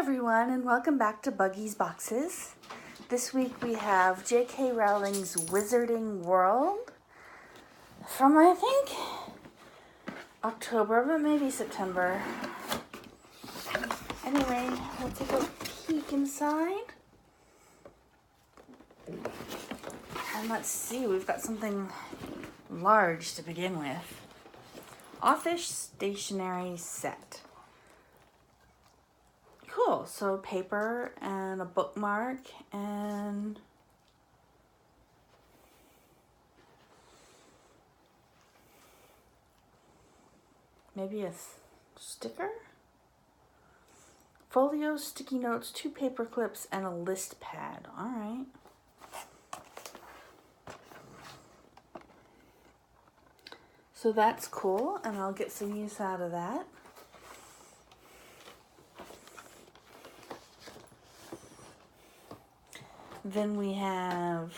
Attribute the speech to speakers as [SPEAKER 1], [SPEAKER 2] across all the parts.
[SPEAKER 1] everyone, and welcome back to Buggy's Boxes. This week we have J.K. Rowling's Wizarding World from, I think, October, but maybe September. Anyway, we'll take a peek inside. And let's see, we've got something large to begin with. Office stationery set. Cool, so paper and a bookmark and maybe a sticker? Folio, sticky notes, 2 paper clips, and a list pad. All right. So that's cool, and I'll get some use out of that. Then we have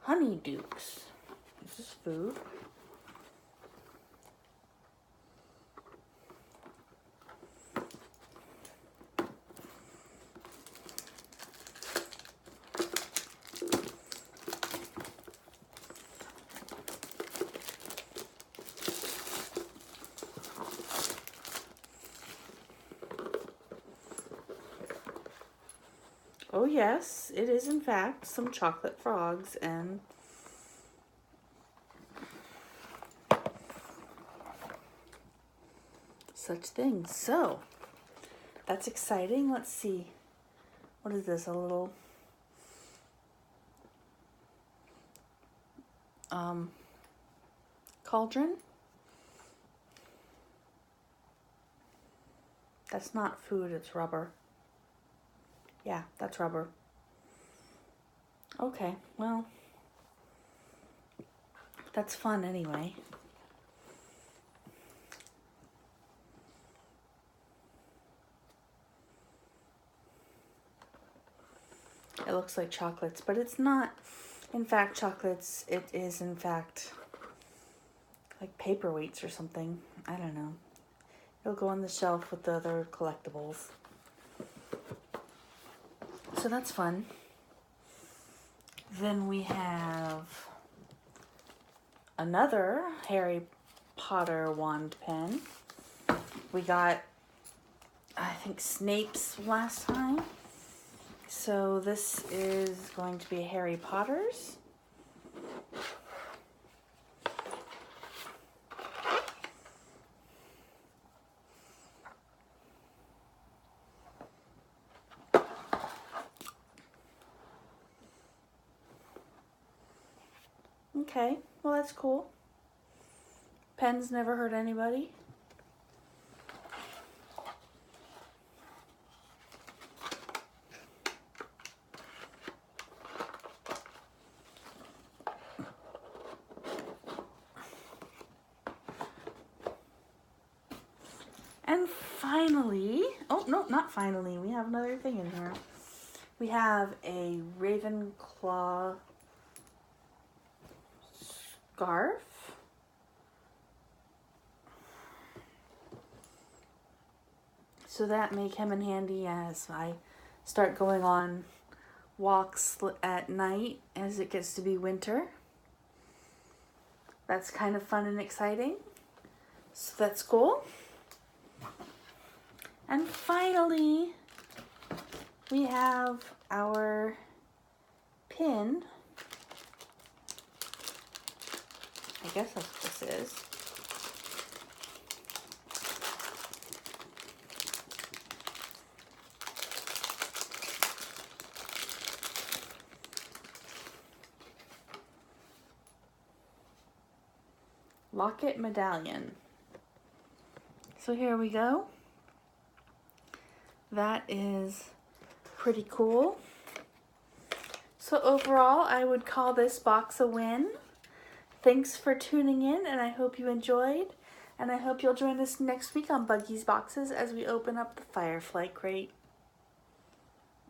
[SPEAKER 1] Honeydukes. This is food. Oh yes, it is in fact some chocolate frogs and such things. So, that's exciting. Let's see. What is this? A little cauldron? That's not food, it's rubber. Yeah, that's rubber. Okay, well, that's fun anyway. It looks like chocolates, but it's not, in fact, chocolates. It is, in fact, like paperweights or something. I don't know. It'll go on the shelf with the other collectibles. So that's fun. Then we have another Harry Potter wand pen. We got, I think, Snape's last time. So this is going to be Harry Potter's. Okay, well that's cool. Pens never hurt anybody. And finally, oh no, not finally, we have another thing in here. We have a Ravenclaw scarf. So that may come in handy as I start going on walks at night as it gets to be winter. That's kind of fun and exciting. So that's cool. And finally, we have our pin. I guess that's what this is. Locket medallion. So here we go. That is pretty cool. So overall, I would call this box a win. Thanks for tuning in, and I hope you enjoyed. And I hope you'll join us next week on Buggy's Boxes as we open up the Firefly crate.